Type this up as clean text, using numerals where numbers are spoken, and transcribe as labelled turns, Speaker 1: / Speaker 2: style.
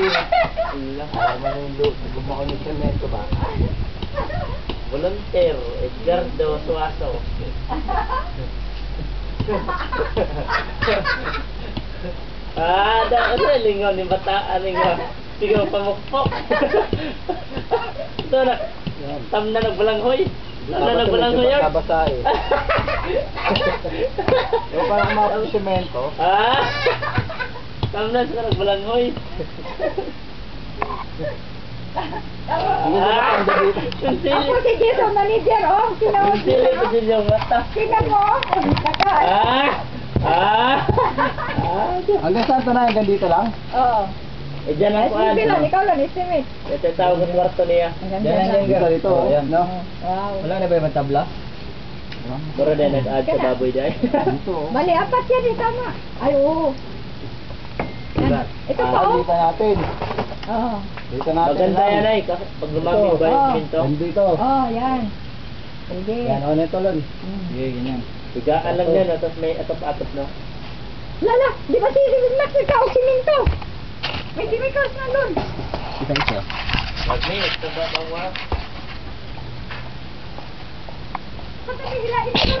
Speaker 1: natin. Ilang manundo. Gumawa ng semento ba?
Speaker 2: Volunteer, Edgardo Suaso. Ano lingaw ni bataan lingaw. Sigaw pamukpok. Ito na. Tam na nagbalanghoy. Tam na nagbalanghoy yun.
Speaker 1: Nabasa eh. So parang mga ng semento.
Speaker 2: Tam na siya nagbalanghoy.
Speaker 3: Ako si Jero, manager, oh.
Speaker 2: Kunsili pa din yung mata.
Speaker 3: Tingnan mo, oh.
Speaker 1: Hanggang saan ito na? Hanggang dito lang?
Speaker 3: Oo.
Speaker 2: Eh, dyan ang kuhan.
Speaker 3: Ikaw lang, estimate.
Speaker 2: Ito yung tawag ng kwarto niya.
Speaker 1: Yan ang hanggang dito. No?
Speaker 3: Wow.
Speaker 1: Wala na ba yung tabla?
Speaker 2: Mura din nag-add sa baboy dyan.
Speaker 1: Dito.
Speaker 3: Mali, apat yan, tama. Ay, oo. Ito pa, oh.
Speaker 1: Dito natin.
Speaker 3: Oo.
Speaker 1: Dito natin.
Speaker 2: Maganda yan ay. Pag lumamig ba yung pinto?
Speaker 1: Dito.
Speaker 3: Oh, yan. Sige.
Speaker 1: Yan, o nito lang. Sige, ganyan.
Speaker 2: Bigaan lang yan. Tapos may atop-atop, no?
Speaker 3: Lala, di ba si Max ikaw, siminto? May chemicals na doon.
Speaker 1: Isa-isa.
Speaker 2: Mag-minute. Ito ba bang wak?
Speaker 3: Pagka hilain ito,